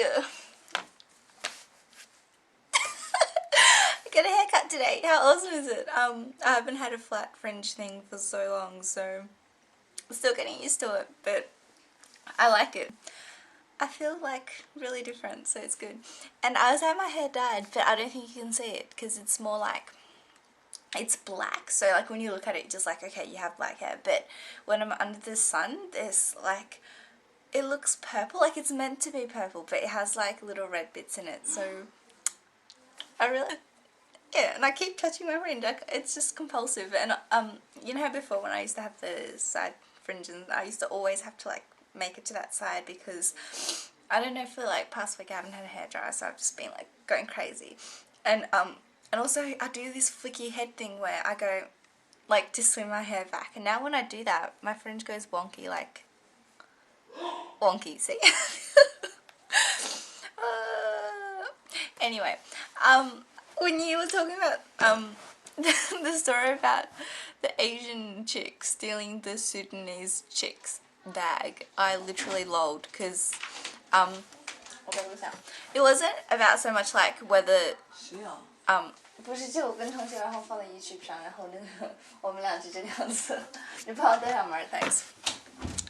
I got a haircut today. How awesome is it? I haven't had a flat fringe thing for so long, so I'm still getting used to it, but I like it. I feel like really different, so it's good. And I was having my hair dyed, but I don't think you can see it because it's more like, it's black, so like when you look at it, just like, okay, you have black hair, but when I'm under the sun, there's like, it looks purple, like it's meant to be purple, but it has like little red bits in it, so I really, yeah, and I keep touching my fringe, like, it's just compulsive. And you know how before when I used to have the side fringes, I used to always have to like make it to that side because I don't know, for like past week I haven't had a hairdryer, so I've just been like going crazy. And also I do this flicky head thing where I go like to swing my hair back, and now when I do that my fringe goes wonky, like wonky, see? Anyway, when you were talking about the story about the Asian chick stealing the Sudanese chick's bag, I literally lolled because it wasn't about so much like whether 不是，就我跟同学然后放在 YouTube 上，然后那个我们俩就这个样子，你帮我带上门 thanks.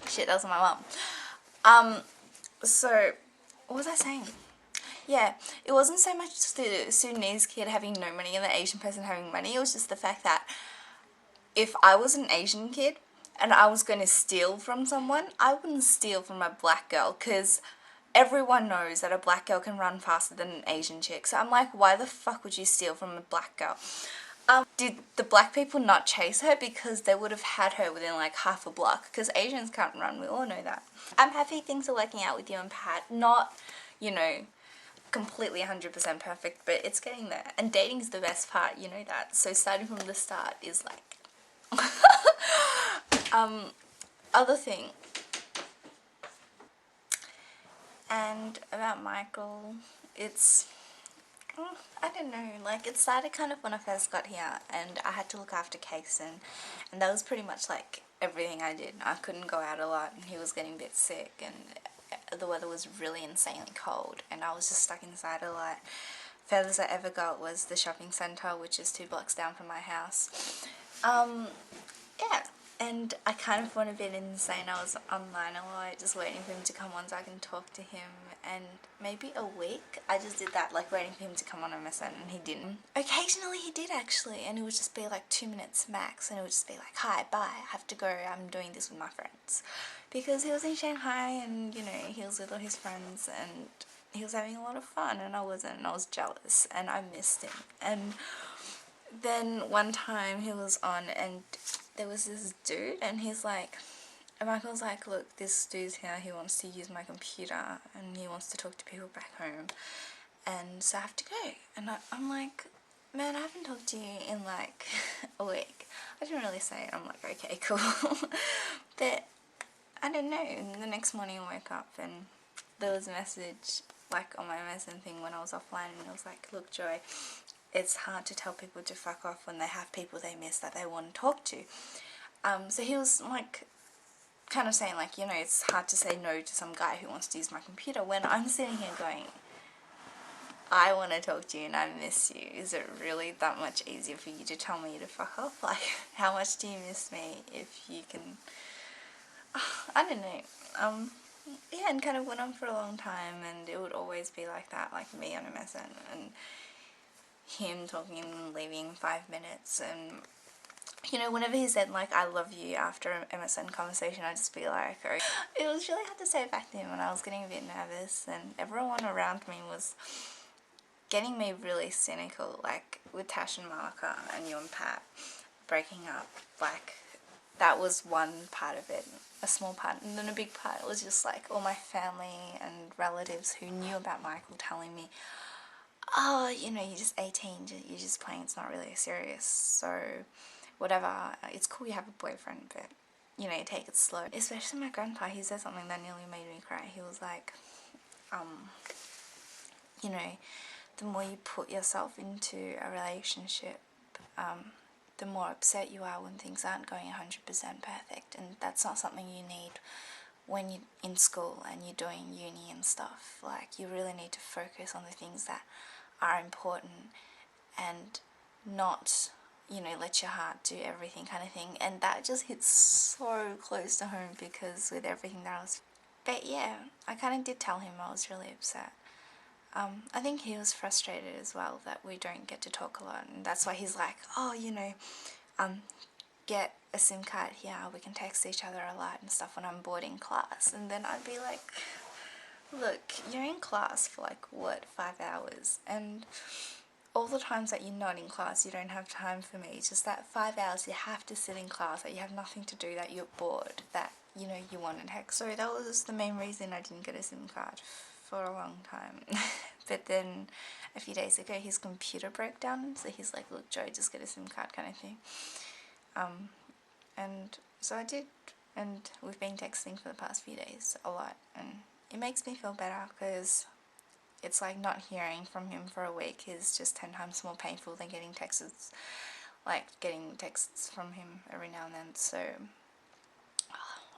Shit, that was my mom. So what was I saying? Yeah, it wasn't so much the Sudanese kid having no money and the Asian person having money. It was just the fact that if I was an Asian kid and I was going to steal from someone, I wouldn't steal from a black girl because everyone knows that a black girl can run faster than an Asian chick. So I'm like, why the fuck would you steal from a black girl? Did the black people not chase her because they would have had her within like half a block? Because Asians can't run, we all know that. I'm happy things are working out with you and Pat. Not, you know, completely 100% perfect, but it's getting there. And dating's the best part, you know that. So starting from the start is like... other thing. And about Michael, it's... I don't know, like it started kind of when I first got here and I had to look after Kason, and that was pretty much like everything I did. I couldn't go out a lot and he was getting a bit sick and the weather was really insanely cold and I was just stuck inside a lot. Furthest I ever got was the shopping centre, which is 2 blocks down from my house. Yeah, and I kind of went a bit insane. I was online a lot, just waiting for him to come on so I can talk to him, and maybe a week I just did that, like waiting for him to come on MSN, and he didn't. Occasionally he did actually, and it would just be like 2 minutes max, and it would just be like, hi, bye, I have to go, I'm doing this with my friends. Because he was in Shanghai and, you know, he was with all his friends and he was having a lot of fun and I wasn't, and I was jealous and I missed him. And then one time he was on and there was this dude and he's like, and Michael's like, look, this dude's here, he wants to use my computer and he wants to talk to people back home, and so I have to go. And I'm like, man, I haven't talked to you in like a week. I didn't really say it. I'm like, okay, cool. But I don't know, and the next morning I woke up and there was a message like on my MSN thing when I was offline, and it was like, look Joy, it's hard to tell people to fuck off when they have people they miss that they want to talk to. So he was like kind of saying like, you know, it's hard to say no to some guy who wants to use my computer when I'm sitting here going, I want to talk to you and I miss you. Is it really that much easier for you to tell me to fuck off? Like, how much do you miss me if you can... I don't know. Yeah, and kind of went on for a long time, and it would always be like that, like me on MSN and him talking and leaving 5 minutes, and you know, whenever he said like I love you after an MSN conversation, I'd just be like, oh. It was really hard to say it back to him, and I was getting a bit nervous, and everyone around me was getting me really cynical, like with Tash and Marka and you and Pat breaking up. Like, that was one part of it, a small part, and then a big part was just like all my family and relatives who knew about Michael telling me, oh, you know, you're just 18, you're just playing, it's not really serious, so whatever, it's cool you have a boyfriend, but, you know, take it slow. Especially my grandpa, he said something that nearly made me cry. He was like, you know, the more you put yourself into a relationship, the more upset you are when things aren't going 100% perfect, and that's not something you need when you're in school and you're doing uni and stuff, like you really need to focus on the things that are important and not, you know, let your heart do everything kind of thing. And that just hits so close to home because with everything that I was, but yeah, I kind of did tell him I was really upset. I think he was frustrated as well that we don't get to talk a lot, and that's why he's like, oh, you know, get a SIM card here, we can text each other a lot and stuff when I'm bored in class. And then I'd be like, look, you're in class for like, what, 5 hours, and all the times that you're not in class, you don't have time for me. It's just that 5 hours you have to sit in class, that you have nothing to do, that you're bored, that, you know, you want to text. So that was the main reason I didn't get a SIM card for a long time. But then a few days ago his computer broke down, so he's like, look Joe, just get a SIM card kind of thing. And so I did, and we've been texting for the past few days a lot, and it makes me feel better because it's like not hearing from him for a week is just 10 times more painful than getting texts, like getting texts from him every now and then. So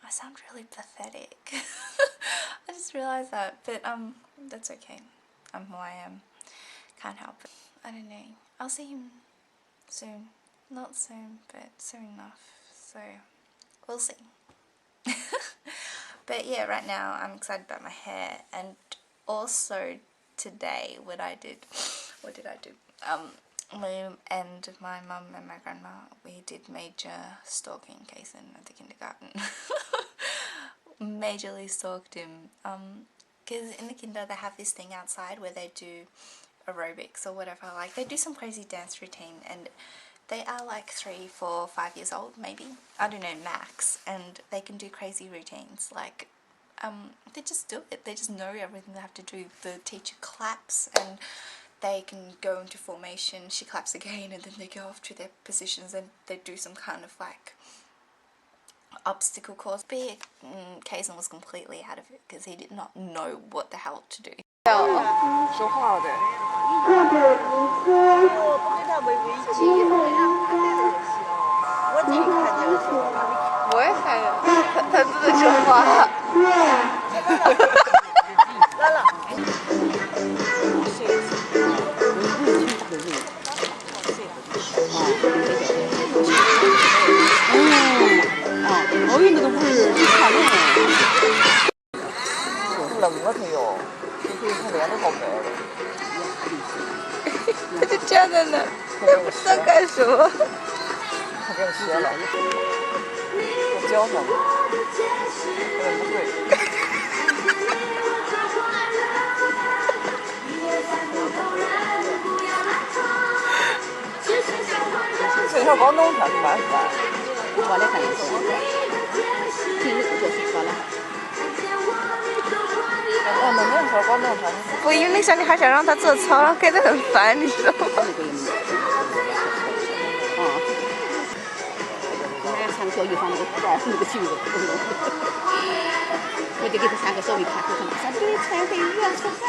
I sound really pathetic. I just realised that, but that's okay. I'm who I am. Can't help it. I don't know. I'll see him soon. Not soon, but soon enough. So we'll see. But yeah, right now I'm excited about my hair, and also today what did I do? Me and my mum and my grandma, we did major stalking case in at the kindergarten. Majorly stalked him, because in the kinder they have this thing outside where they do aerobics or whatever, like they do some crazy dance routine, and they are like 3, 4, 5 years old maybe, I don't know, max, and they can do crazy routines, like they just do it, they just know everything they have to do. The teacher claps and they can go into formation, she claps again, and then they go off to their positions and they do some kind of like obstacle course. But Kaysen was completely out of it because he did not know what the hell to do. 说话的。我自己看见了说话。我也看见，他自己说话。来了。哦，那个不是看那个。冷了他又，他脸都好白了。他就站在那，也不知道干什么。他给我学了，我教他了，他不会。所以说广东话烦死了。我来看一下，听你就是说了。哦，那你说广东话？不，因为那时候你还想让他做操，然后给他很烦，你知道吗？上小鱼放那个盖那个镜子，我就给他3个小鱼看，他马上对穿对热出汗。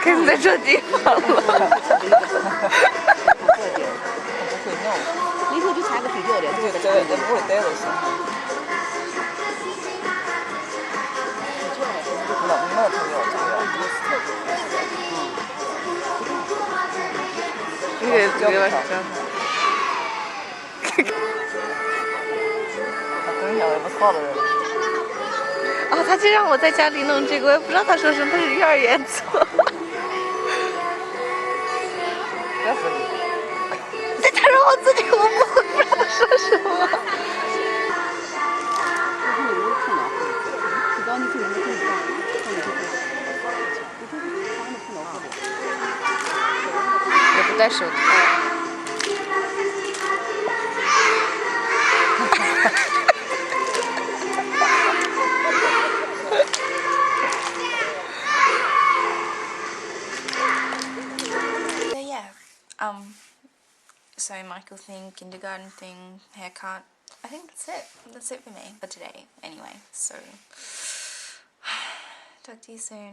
跟在这地方了。不会弄，那时候就穿个睡觉的，这不会逮着行。冷他要这个。这个教他。他从小也不错的人。哦，他就让我在家里弄这个，我也不知道他说什么，他是幼儿园做。别说你。他让我自己，我不知道说什么。也不戴手套。So yeah, so Michael thing, kindergarten thing, haircut, I think that's it for me for today anyway, so talk to you soon.